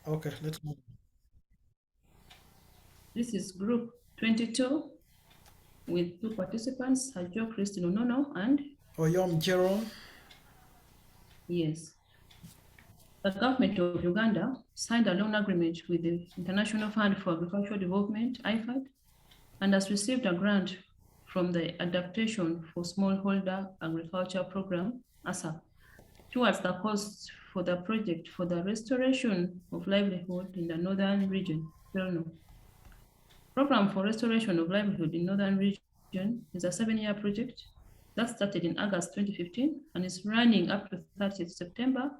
Okay, let's move. This is group 22 with two participants, Hajo Christine Onono and Oyom Jerome. yes. The government of Uganda signed a loan agreement with the International Fund for Agricultural Development, IFAD, and has received a grant from the Adaptation for Smallholder Agriculture Program, ASAP, towards the costs for the project for the restoration of livelihood in the northern region, Program for Restoration of Livelihood in Northern Region is a 7-year project that started in August 2015 and is running up to 30th September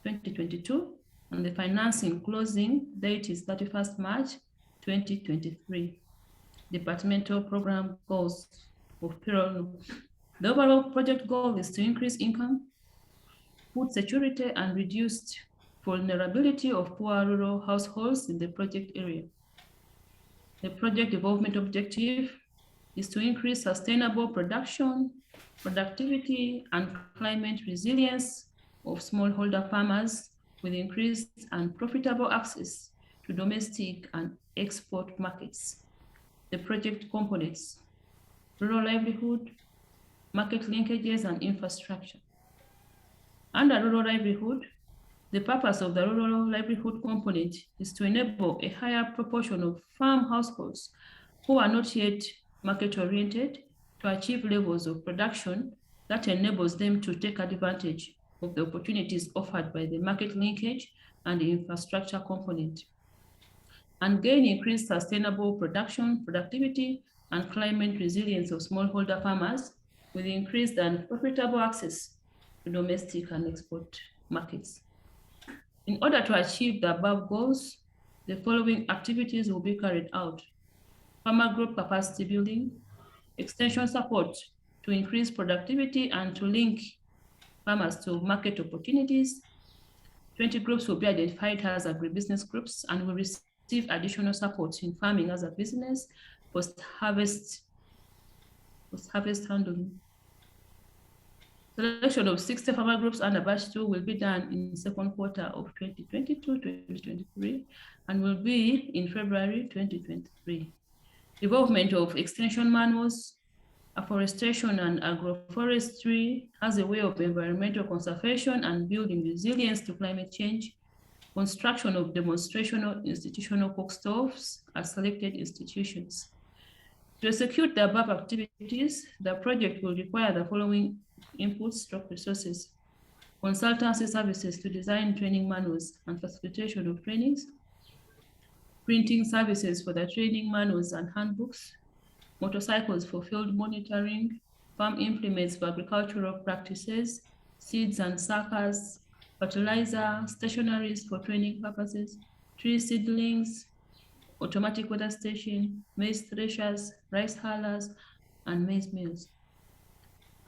2022, and the financing closing date is 31st March 2023. Departmental program goals of payroll. The overall project goal is to increase income, food security, and reduce vulnerability of poor rural households in the project area. The project development objective is to increase sustainable production, productivity, and climate resilience of smallholder farmers with increased and profitable access to domestic and export markets. The project components: rural livelihood, market linkages, and infrastructure. Under rural livelihood, the purpose of the rural livelihood component is to enable a higher proportion of farm households who are not yet market-oriented to achieve levels of production that enables them to take advantage of the opportunities offered by the market linkage and the infrastructure component, and gain increased sustainable production, productivity, and climate resilience of smallholder farmers with increased and profitable access to domestic and export markets. In order to achieve the above goals, the following activities will be carried out: farmer group capacity building, extension support to increase productivity and to link farmers to market opportunities. 20 groups will be identified as agribusiness groups and will receive additional support in farming as a business, post-harvest handling. Selection of 60 farmer groups under batch 2 will be done in the second quarter of 2022-2023 and will be in February 2023. Development of extension manuals, afforestation and agroforestry as a way of environmental conservation and building resilience to climate change. Construction of demonstrational institutional cook stoves at selected institutions. To execute the above activities, the project will require the following inputs, resources: consultancy services to design training manuals and facilitation of trainings, printing services for the training manuals and handbooks, motorcycles for field monitoring, farm implements for agricultural practices, seeds and suckers, fertilizer, stationaries for training purposes, tree seedlings, automatic weather station, maize threshers, rice hullers, and maize mills.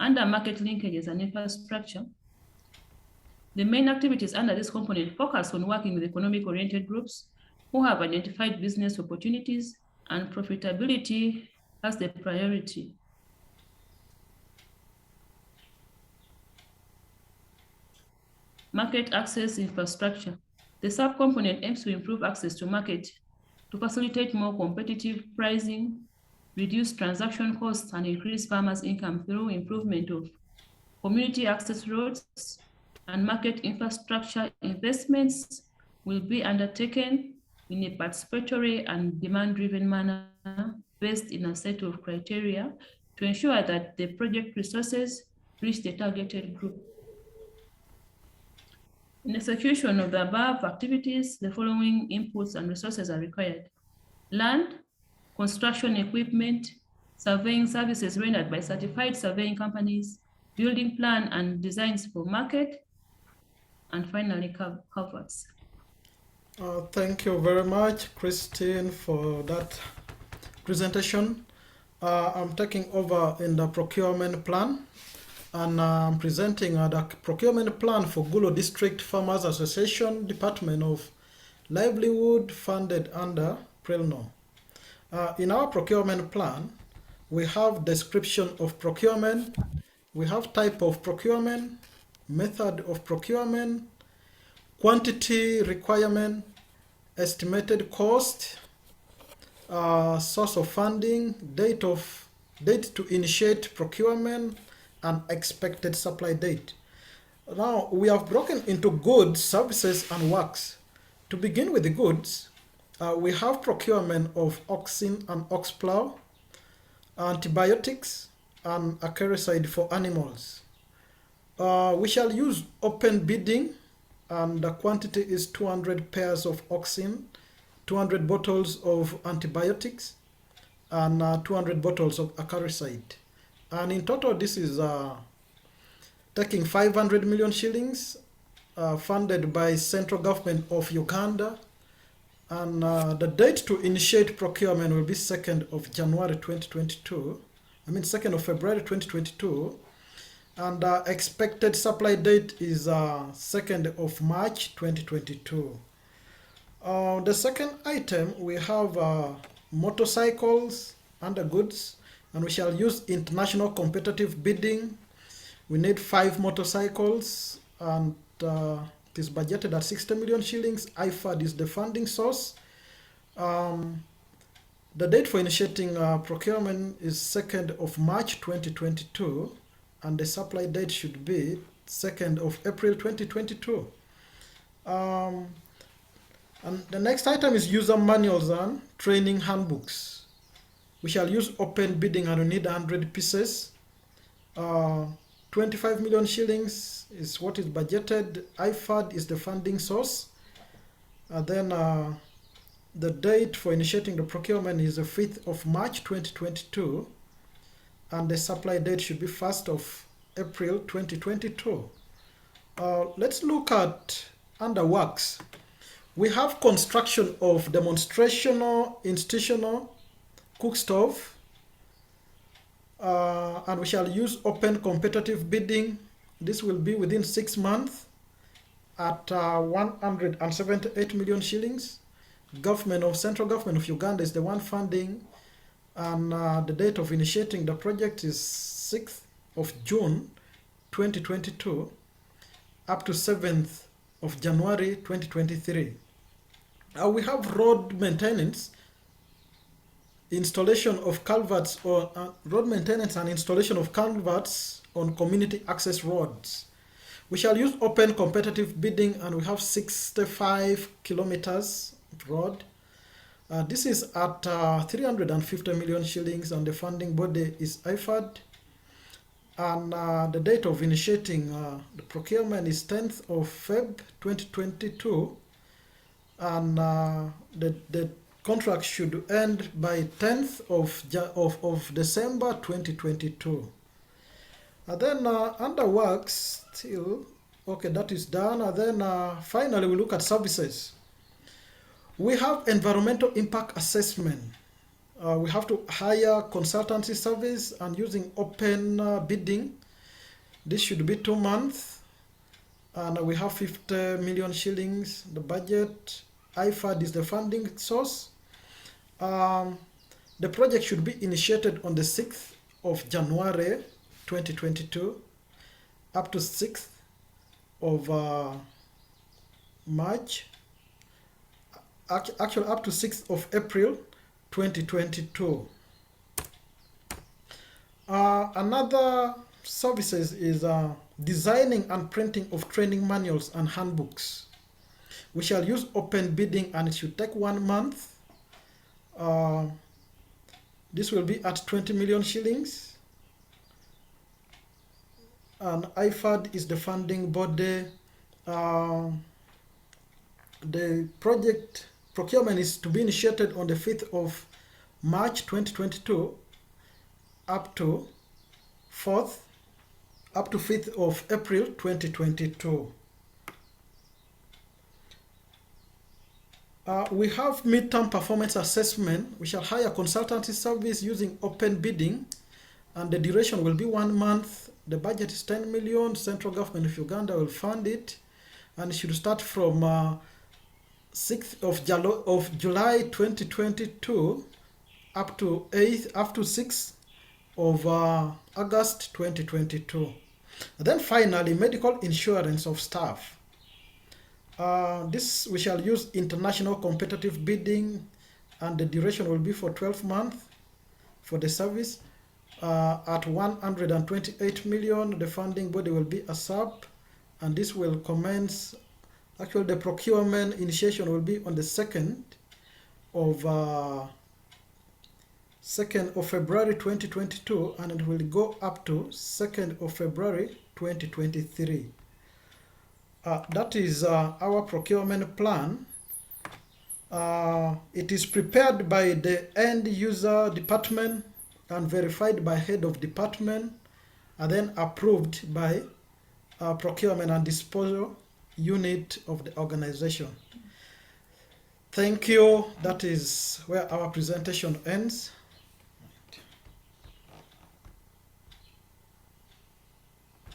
Under market linkages and infrastructure, the main activities under this component focus on working with economic-oriented groups who have identified business opportunities and profitability as the priority. Market access infrastructure. The subcomponent aims to improve access to market to facilitate more competitive pricing, reduce transaction costs, and increase farmers' income through improvement of community access roads, and market infrastructure investments will be undertaken in a participatory and demand-driven manner based in a set of criteria to ensure that the project resources reach the targeted group. In execution of the above activities, the following inputs and resources are required: land, construction equipment, surveying services rendered by certified surveying companies, building plan and designs for market, and finally culverts. Thank you very much, Christine, for that presentation. I'm taking over in the procurement plan, and I'm presenting the procurement plan for Gulu District Farmers Association Department of Livelihood funded under PRELNO. In our procurement plan, we have description of procurement, we have type of procurement, method of procurement, quantity requirement, estimated cost, source of funding, date to initiate procurement, and expected supply date. Now, we have broken into goods, services, and works. To begin with the goods, we have procurement of oxen and ox plow, antibiotics, and acaricide for animals. We shall use open bidding, and the quantity is 200 pairs of oxen, 200 bottles of antibiotics, and 200 bottles of acaricide. And in total, this is taking 500 million shillings, funded by central government of Uganda. And the date to initiate procurement will be 2nd of January 2022. 2nd of February 2022. And expected supply date is 2nd of March 2022. The second item, we have motorcycles under goods, and we shall use international competitive bidding. We need 5 motorcycles, and it is budgeted at 60 million shillings. IFAD is the funding source. The date for initiating procurement is 2nd of March 2022, and the supply date should be 2nd of April 2022. And the next item is user manuals and training handbooks. We shall use open bidding, and we need 100 pieces. 25 million shillings is what is budgeted. IFAD is the funding source. Then the date for initiating the procurement is the 5th of March 2022, and the supply date should be 1st of April 2022. Let's look at under works. We have construction of demonstrational institutional cook stove, and we shall use open competitive bidding. This will be within 6 months at 178 million shillings. Central government of Uganda is the one funding, and the date of initiating the project is 6th of June 2022 up to 7th of January 2023. We have road maintenance, installation of culverts, or road maintenance and installation of culverts on community access roads. We shall use open competitive bidding, and we have 65 kilometers of road. This is at 350 million shillings, and the funding body is IFAD. And the date of initiating the procurement is 10th of Feb 2022, and the contract should end by 10th of December 2022. And then under works still, okay, that is done. And then finally we look at services. We have environmental impact assessment. We have to hire consultancy service and using open bidding. This should be 2 months, and we have 50 million shillings. The budget, IFAD is the funding source. The project should be initiated on the 6th of January 2022 up to 6th of March, actually up to 6th of April 2022. Another services is designing and printing of training manuals and handbooks. We shall use open bidding, and it should take 1 month. This will be at 20 million shillings. And IFAD is the funding body. The project procurement is to be initiated on the 5th of March 2022 up to 5th of April 2022. We have midterm performance assessment. We shall hire consultancy service using open bidding, and the duration will be 1 month. The budget is 10 million. Central government of Uganda will fund it, and it should start from 6th of July 2022 up to 6th of August 2022. And then finally, medical insurance of staff. This we shall use international competitive bidding, and the duration will be for 12 months for the service. At 128 million, the funding body will be a sub, and this will commence. Actually, the procurement initiation will be on the 2nd of February 2022, and it will go up to 2nd of February 2023. That is our procurement plan. It is prepared by the end user department and verified by head of department, and then approved by procurement and disposal unit of the organization. Thank you. That is where our presentation ends.